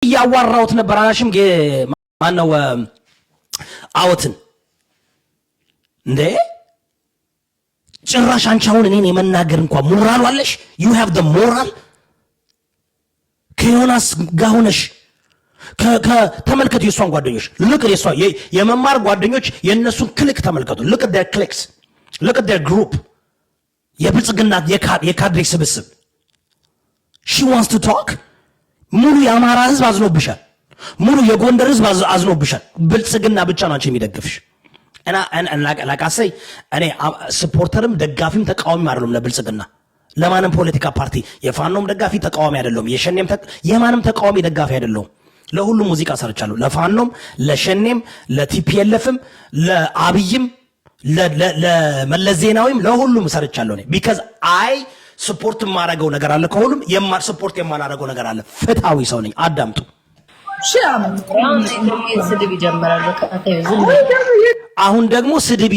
ያዋራውት ነበር አላሽም ማነው አውትን እንዴ ጭራሽ አንቺ አሁን እኔን የመናገር እንኳን ሞራል አለሽ? you have the moral ከዮናስ ጋር ሆነሽ ተመልከቱ የሷን ጓደኞች look at የሷ የመማር ጓደኞች የነሱን ክሊክ ተመልከቱ look at their clicks look at their group የብልጽግና የካድሬ ስብስብ she wants to talk ሙሉ የአማራ ህዝብ አዝኖብሻል ሙሉ የጎንደር ህዝብ አዝኖብሻል ብልጽግና ብቻ ነው አንቺ የሚደግፍሽ እና like I say እኔ ሰፖርተርም ደጋፊም ተቃዋሚ አይደለም ለብልጽግና ለማንም ፖለቲካ ፓርቲ የፋኖም ደጋፊ ተቃዋሚ አይደለም የሸኔም የማንም ተቃዋሚ ደጋፊ አይደለም ለሁሉም ሙዚቃ ሰርቻለሁ ለፋኖም ለሸኔም ለቲፒኤልኤፍም ለአብይም ለመለዜናዊም ለሁሉም ሰርቻለሁ እኔ because I ሰፖርት ማረገው ነገር አለ ከሁሉም ሰፖርት የማናረገው ነገር አለ ፍታዊ ሰው ነኝ አዳምጡ አሁን ደግሞ ስድብ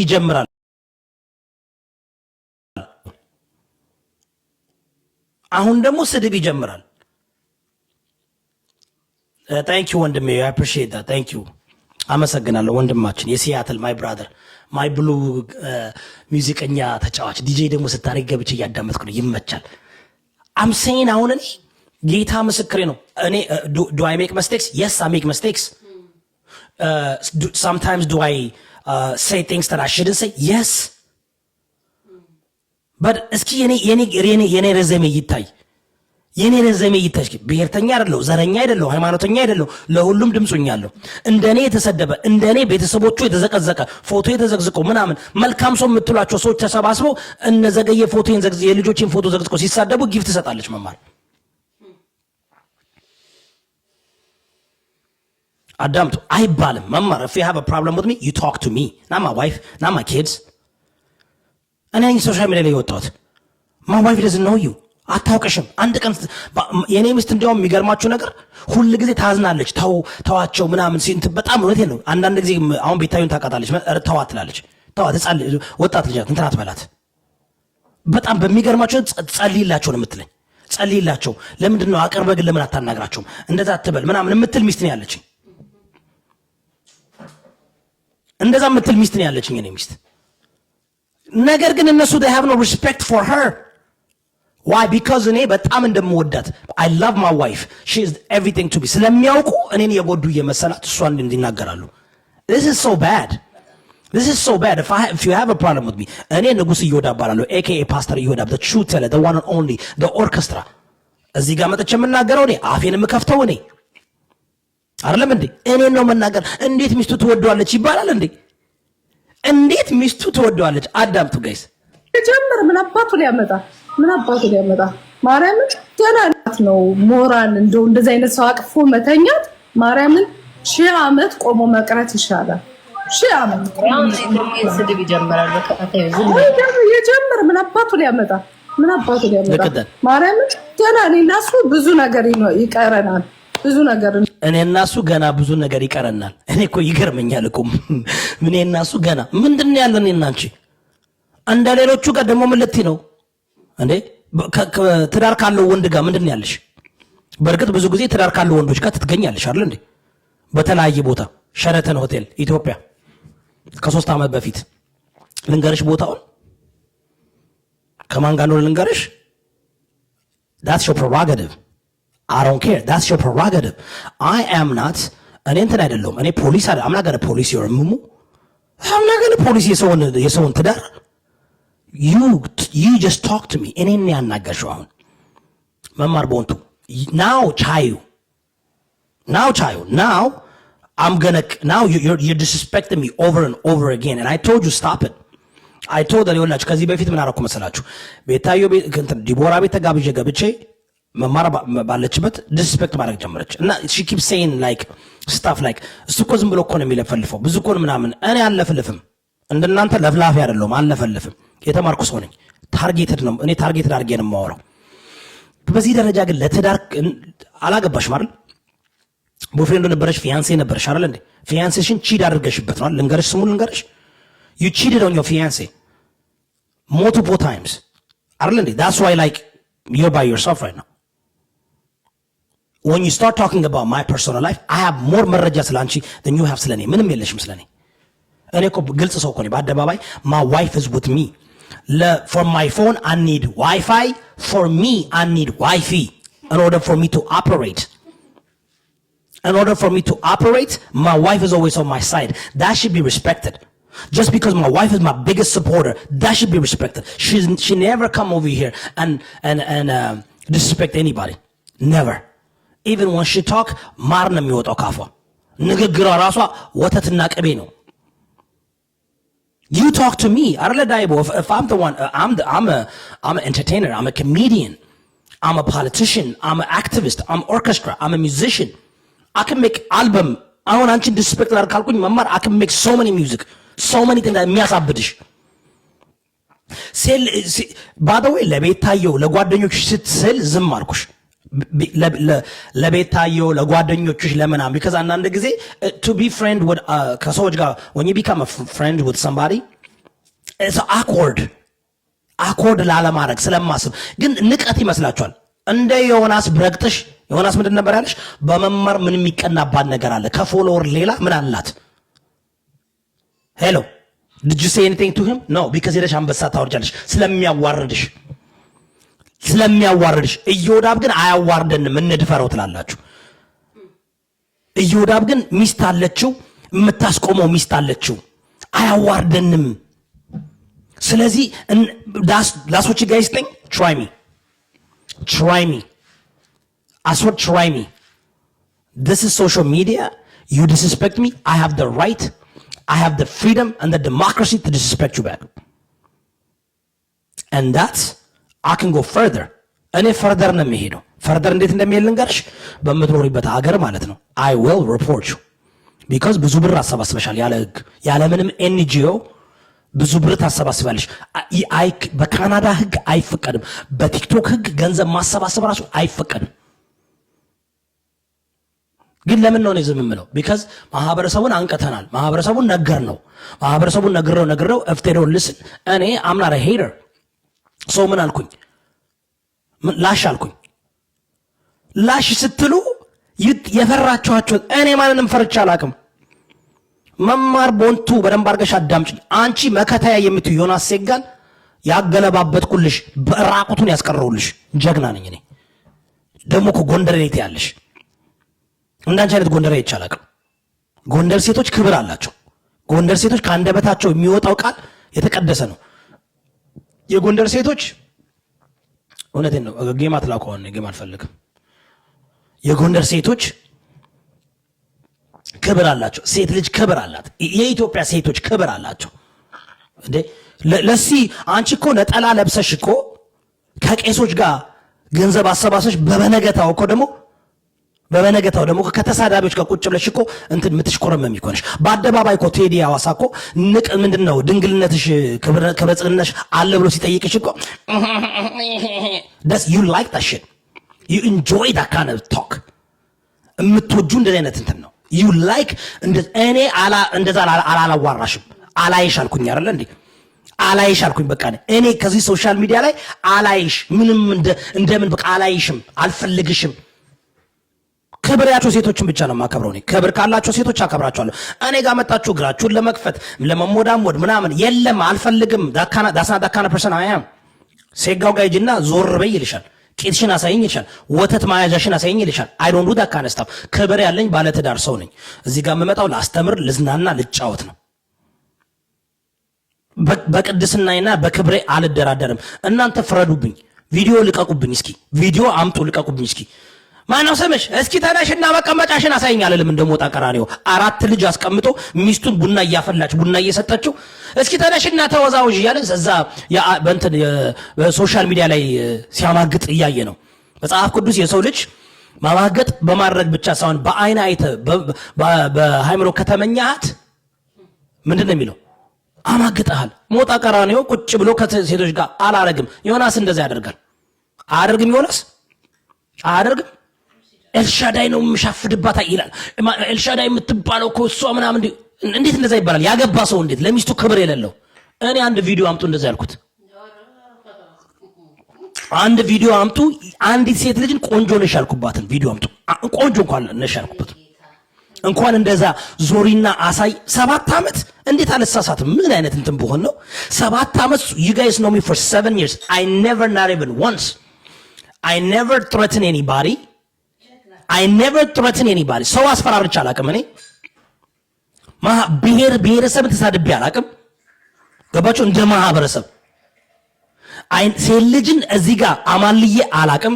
ይጀምራል thank you ወንድሜ I appreciate that thank you አመሰግናለሁ ወንድማችን የሲያትል my brother my blue ሙዚቀኛ ተጫዋች ዲጄ ደግሞ ስታረግ ገብቼ ያዳመጥኩ ነው ይመቻል I'm saying አሁን እኔ ጌታ ምስክሬ ነው እኔ do I make mistakes yes I make mistakes sometimes do I say things that I shouldn't say yes but እስኪ የኔ ረዘሜ ይታይ የኔ ረዘሜ ይታይ ብሔርተኛ አይደለው ዘረኛ አይደለው ሃይማኖተኛ አይደለው ለሁሉም ድምጹኛለሁ እንደኔ የተሰደበ እንደኔ ቤተሰቦቹ የተዘቀዘቀ ፎቶ የተዘቅዝቆ ምናምን መልካም ሰው የምትሏቸው ሰዎች ተሰባስበው እነዘገየ ፎቶን ዘቅዝቆ የልጆችን ፎቶ ዘቅዝቆ ሲሳደቡ ጊፍት ትሰጣለች መማር አዳምጡ አይባልም መማር if you have a problem with me you talk to me not my wife not my kids እኔ ሶሻል ሚዲያ ላይ ወጣሁት my wife doesn't know you አታውቅሽም አንድ ቀን የኔ ሚስት እንደውም የሚገርማችሁ ነገር ሁሉ ጊዜ ታዝናለች ተዋቸው ምናምን ሲንት በጣም እውነቴን ነው አንዳንድ ጊዜ አሁን ቤታዩን ታቃታለች ተዋት ትላለች ተዋት ወጣት ልጅ እንትና አትበላት በጣም በሚገርማችሁ ጸልይላቸው ነው የምትለኝ ጸልይላቸው ለምንድን ነው አቀርበግ ለምን አታናግራቸውም እንደዛ አትበል ምናምን የምትል ሚስት ነው ያለችኝ እንደዛ የምትል ሚስት ነው ያለችኝ እኔ ሚስት ነገር ግን እነሱ they have no respect for her why because እኔ በጣም እንደምወዳት I love my wife she is everything to me ስለሚያውቁ እኔን የጎዱ እየመሰላት እሷን እንዲናገራሉ this is so bad if you have a problem with me እኔ ንጉስ ይወዳ ባላለው aka pastor ይወዳ the true teller the one and only the orchestra እዚህ ጋር መጥቼ የምናገረው እኔ አፌን የምከፍተው እኔ አይደለም እንዴ እኔ ነው መናገር እንዴት ሚስቱ ትወደዋለች ይባላል እንዴ እንዴት ሚስቱ ትወደዋለች አዳምጡ ጋይስ ጀመር ምን አባቱ ሊያመጣ ማርያምን ገና ናት ነው ሞራል እንደዚህ አይነት ሰው አቅፎ መተኛት ማርያምን 1000 ዓመት ቆሞ መቅረት ይሻላል 1000 ዓመት ስድብ ይጀምራል የጀመር ምን አባቱ ሊያመጣ ማርያምን ገና እኔናሱ ብዙ ነገር ይቀረናል እኔናሱ ገና ብዙ ነገር ይቀረናል እኔ እኮ ይገርመኛል እኮ እኔናሱ ገና ምንድነው ያለን እናንቺ እንደ ሌሎቹ ጋር ደግሞ ምልት ነው እንዴ ትዳር ካለው ወንድ ጋር ምንድነው ያለሽ በርግጥ ብዙ ጊዜ ትዳር ካለው ወንዶች ጋር ትገኛለሽ አይደል እንዴ በተለያየ ቦታ ሸረተን ሆቴል ኢትዮጵያ ከ3 ዓመት በፊት ልንገርሽ ቦታውን ከማን ጋር ነው ልንገርሽ that's your prerogative I don't care that's your prerogative I am not እኔ እንትን አይደለሁም እኔ ፖሊስ አይደለም I'm not gonna police your mumu I'm not gonna police የሰውን ትዳር you just talk to me እኔን ያናገርሽው አሁን መማር ቦንቱ now I'm gonna now you're disrespecting me over and over again and I told you stop it I told that ይወላችሁ ከዚህ በፊት ምን አደረኩ መሰላችሁ ቤታዮ ዲቦራ ቤት ተጋብዤ ገብቼ መማር ባለችበት disrespect ማድረግ ጀመረች እና she keeps saying like stuff like እሱ እኮ ዝም ብሎ እኮ ነው የሚለፈልፈው ብዙ እኮ ምናምን እኔ አልለፈልፍም እንደናንተ ለፍላፊ አይደለም አልለፈልፍም የተማርኩ ሰው ነኝ ታርጌትድ ነው እኔ ታርጌትድ አድርጌ ነው የማወራው በዚህ ደረጃ ግን ለትዳር አላገባሽ ማለት ቦይፍሬንድ ነበርሽ ፊያንሴ ነበርሽ አይደል እንዴ ፊያንሴሽን ቺድ አድርገሽበት ነው ልንገርሽ ስሙን ልንገርሽ you cheated on your fiancé multiple times አይደል እንዴ that's why like you're by yourself right now when you start talking about my personal life I have more መረጃ ስላንቺ than you have ስለኔ ምንም የለሽም ስለኔ እኔ እኮ ግልጽ ሰው እኮ ነኝ በአደባባይ my wife is with me for my phone I need Wi-Fi for me I need Wi-Fi in order for me to operate my wife is always on my side that should be respected just because my wife is my biggest supporter that should be respected she never come over here and disrespect anybody never even when she talk ማር ነው የሚወጣው ካፏ ንግግሯ ራሷ ወተትና ቅቤ ነው you talk to me አይደለ ዳይቦ if I'm the one I'm an entertainer I'm a comedian I'm a politician I'm an activist I'm orchestra I'm a musician I can make album አሁን አንቺን disrespect ካልኩኝ መማር I can make so many music so many things that የሚያሳብድሽ by the way ለቤታየው ለጓደኞችሽ ስትስል ዝም አልኩሽ ለቤታየው ለጓደኞችሽ ለምናም because አንዳንድ ጊዜ to be friend with ከሰዎች ጋር when you become a friend with somebody it's awkward ላለማድረግ ስለማስብ ግን ንቀት ይመስላችኋል እንደ ዮናስ ብረግጥሽ ዮናስ ምንድን ነበር ያለሽ በመማር ምን የሚቀናባት ነገር አለ ከፎሎወር ሌላ ምን አላት hello did you say anything to him no because ሄደሽ አንበሳ ታወርጃለሽ ስለሚያዋርድሽ ኢዮዳብ ግን አያዋርደንም እንደፈረው ትላላችሁ ኢዮዳብ ግን ሚስት አለችው የምታስቆመው ሚስት አለችው አያዋርደንም ስለዚህ that's what you guys think try me I swear try me this is social media you disrespect me I have the right I have the freedom and the democracy to disrespect you back and that's I can go further እኔ further ነው የሚሄደው further እንዴት እንደሚሄድ ልንገርሽ በምትኖሪበት ሀገር ማለት ነው I will report you because ብዙ ብር አሰባስበሻል ያለ ህግ ያለ ምንም NGO ብዙ ብር ታሰባስባለሽ በካናዳ ህግ አይፈቀድም በቲክቶክ ህግ ገንዘብ ማሰባሰብ ራሱ አይፈቀድም ግን ለምን ነው ዝም የምለው because ማህበረሰቡን አንቀተናል ማህበረሰቡን ነግረው if they don't listen እኔ I'm not a hater so ምን አልኩኝ ላሽ አልኩኝ ላሽ ስትሉ የፈራችኋቸው እኔ ማንንም ፈርቻ አላቅም መማር ቦንቱ በደንብ አርገሽ አዳምጪኝ አንቺ መከታያ የምትዩ ዮናስ ሴጋን ያገለባበጥኩልሽ በራቁቱን ያስቀረውልሽ ጀግና ነኝ እኔ ደሞ እኮ ጎንደር ላይ ያለሽ እንዳንቺ አይነት ጎንደር ላይ ይቻላል ጎንደር ሴቶች ክብር አላቸው ጎንደር ሴቶች ከአንደበታቸው የሚወጣው ቃል የተቀደሰ ነው የጎንደር ሴቶች እውነቴን ነው ጌም አትላቀው ነው ጌም አልፈልግም የጎንደር ሴቶች ክብር አላቸው ሴት ልጅ ክብር አላት የኢትዮጵያ ሴቶች ክብር አላቸው እንዴ ለሲ አንቺ እኮ ነጠላ ለብሰሽ እኮ ከቄሶች ጋር ገንዘብ አሰባሰሽ በበነገታው ደግሞ ከተሳዳቢዎች ጋር ቁጭ ብለሽ እኮ እንትን ምትሽቆረመም ይኮንሽ በአደባባይ እኮ ቴዲ ያዋሳ እኮ ንቅ ምንድነው ድንግልነትሽ ክብረጽንነሽ አለ ብሎ ሲጠይቅሽ እኮ does you like that shit you enjoy that kind of talk እምትወጁ እንደዚህ አይነት እንትን ነው you like እኔ እንደዛ አላዋራሽም አላይሽ አልኩኝ አይደል እንዴ አላይሽ አልኩኝ በቃ እኔ ከዚህ ሶሻል ሚዲያ ላይ አላይሽ ምንም እንደምን በቃ አላይሽም አልፈልግሽም ክብር ያቸው ሴቶችን ብቻ ነው ማከብረው እኔ ክብር ካላቸው ሴቶች አከብራቸዋለሁ እኔ ጋር መጣችሁ እግራችሁን ለመክፈት ለመሞዳሞድ ምናምን የለም አልፈልግም ዳካና ፐርሰን አያም ሴጋው ጋር ሂጂና ዞር በይ ይልሻል ቂጥሽን አሳይኝ ይልሻል ወተት ማያዣሽን አሳይኝ ይልሻል አይ ዶንት ዱ ዳካና ስታፍ ክብር ያለኝ ባለ ትዳር ሰው ነኝ እዚህ ጋር የምመጣው ላስተምር ልዝናና ልጫወት ነው በቅድስናዬና በክብሬ አልደራደርም እናንተ ፍረዱብኝ ቪዲዮ ልቀቁብኝ እስኪ ቪዲዮ አምጡ ልቀቁብኝ እስኪ ማነው ስምሽ እስኪ ተነሽና መቀመጫሽን አሳይኝ አለልም እንደሞጣ ቀራሪው አራት ልጅ አስቀምጦ ሚስቱን ቡና እያፈላች ቡና እየሰጠችው እስኪ ተነሽና ተወዛውዥ ያለ ዘዛ በእንትን በሶሻል ሚዲያ ላይ ሲያማግጥ እያየ ነው መጽሐፍ ቅዱስ የሰው ልጅ ማማገጥ በማድረግ ብቻ ሳይሆን በአይን አይተ በሃይምሮ ከተመኛት ምንድነው የሚለው አማግጣል ሞጣ ቀራኒው ቁጭ ብሎ ከሴቶች ጋር አላረግም ዮናስ እንደዛ ያደርጋል አያደርግም ዮናስ አያደርግም ኤልሻዳይ ነው ምሻፍድባታ ይላል ኤልሻዳይ የምትባለው እኮ እሷ ምናምን እንዴት እንደዛ ይባላል ያገባ ሰው እንዴት ለሚስቱ ክብር የሌለው እኔ አንድ ቪዲዮ አምጡ እንደዛ ያልኩት አንድ ቪዲዮ አምጡ። አንዲት ሴት ልጅን ቆንጆ ነሽ ያልኩባትን ቪዲዮ አምጡ። ቆንጆ እንኳን ነሽ ያልኩበት እንኳን እንደዛ ዞሪና አሳይ። 7 ዓመት እንዴት አልሳሳትም? ምን አይነት እንትን በሆን ነው 7 ዓመት? you guys know me for 7 years. I never, not even once, I never threaten anybody. I never threaten anybody. ሰው አስፈራርቼ አላውቅም። እኔ ብሔረሰብን ተሳድቤ አላውቅም። ገባችሁ? እንደ ማህበረሰብ ሴት ልጅን እዚህ ጋር አማልዬ አላውቅም።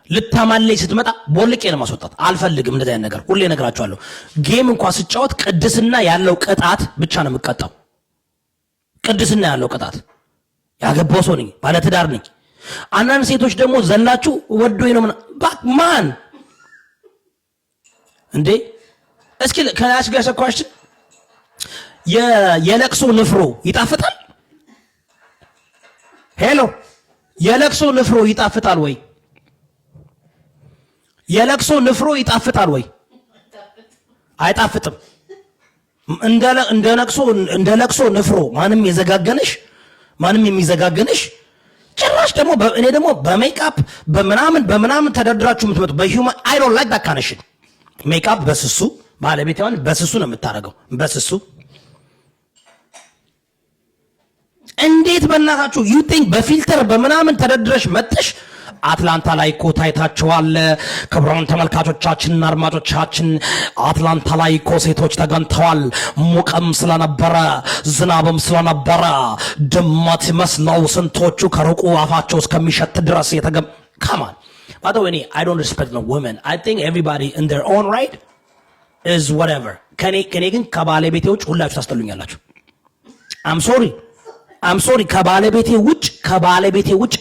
ልታማልለኝ ስትመጣ ቦልቄ ነው ማስወጣት። አልፈልግም እንደዚህ አይነት ነገር። ሁሌ እነግራችኋለሁ። ጌም እንኳን ስጫወት ቅድስና ያለው ቅጣት ብቻ ነው የምቀጣው። ቅድስና ያለው ቅጣት። ያገባው ሰው ነኝ፣ ባለትዳር ነኝ። አንዳንድ ሴቶች ደግሞ ዘላችሁ ወዶኝ ነው ማን እንዴ? እስኪ ከናሽ ጋር ሰኳችን የለቅሶ ንፍሮ ይጣፍጣል? ሄሎ፣ የለቅሶ ንፍሮ ይጣፍጣል ወይ? የለቅሶ ንፍሮ ይጣፍጣል ወይ? አይጣፍጥም። እንደ ለቅሶ ንፍሮ ማንም የዘጋገነሽ ማንም የሚዘጋገነሽ ጭራሽ ደግሞ እኔ ደግሞ በሜካፕ በምናምን ተደርድራችሁ የምትመጡ በሂውማን አይ ዶንት ላይክ ዳት ካንሽን ሜካፕ በስሱ ባለቤቷን በስሱ ነው የምታረገው። በስሱ እንዴት በእናታችሁ ዩ ቲንክ በፊልተር በምናምን ተደርድረሽ መጥሽ አትላንታ ላይ እኮ ታይታችኋል። ክቡራን ተመልካቾቻችንና አድማጮቻችን አትላንታ ላይ እኮ ሴቶች ተገንተዋል። ሙቀም ስለነበረ ዝናብም ስለነበረ ድመት መስለው ስንቶቹ ከሩቁ አፋቸው እስከሚሸት ድረስ come on. By the way, I don't respect no women. I think everybody in their own right is whatever. ከኔ ግን ከባለቤቴ ውጭ ሁላችሁ ታስጠሉኛላችሁ። I'm sorry ከባለቤቴ ውጭ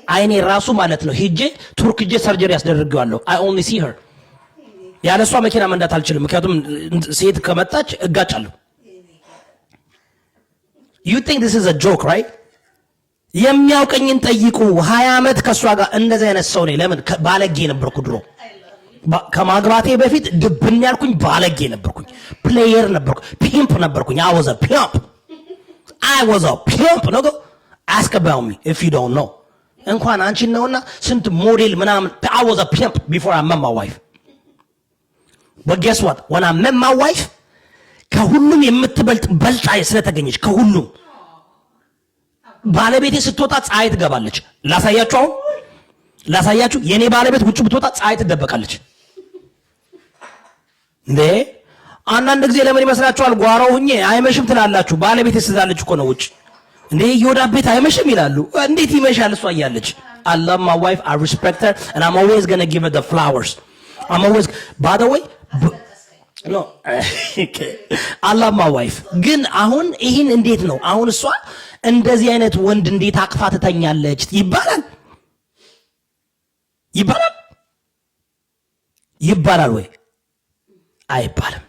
አይኔ ራሱ ማለት ነው ሂጄ ቱርክ ሂጄ ሰርጀሪ ያስደርገዋለሁ። I only see her. ያለሷ መኪና መንዳት አልችልም፣ ምክንያቱም ሴት ከመጣች እጋጫለሁ። You think this is a joke, right? የሚያውቀኝን ጠይቁ። 20 ዓመት ከሷ ጋር እንደዚህ አይነት ሰው ነኝ። ለምን ባለጌ ነበርኩ ድሮ። ከማግባቴ በፊት ድብን ያልኩኝ ባለጌ ነበርኩኝ፣ ፕሌየር ነበርኩ፣ ፒምፕ ነበርኩኝ። I was a pimp. No go ask about me if you don't know. እንኳን አንቺ ነውና ስንት ሞዴል ምናምን I was a pimp before I met my wife. But guess what? When I met my wife ከሁሉም የምትበልጥ በልጣይ ስለተገኘች ከሁሉም ባለቤቴ ስትወጣ ፀሐይ ትገባለች። ላሳያችሁ የኔ ባለቤት ውጭ ብትወጣ ፀሐይ ትደበቃለች። እንዴ አንዳንድ ጊዜ ለምን ይመስላችኋል? ጓሮ ሁኜ አይመሽም ትላላችሁ። ባለቤቴ ስላለች እኮ ነው ውጭ። እንዴ ይወዳ ቤት አይመሽም ይላሉ። እንዴት ይመሻል እሷ እያለች? I love my wife, I respect her, and I'm always going to give her the flowers. I'm always, by the way, no, I love my wife. ግን አሁን ይሄን እንዴት ነው አሁን እሷ እንደዚህ አይነት ወንድ እንዴት አቅፋ ትተኛለች ይባላል ወይ? አይባልም።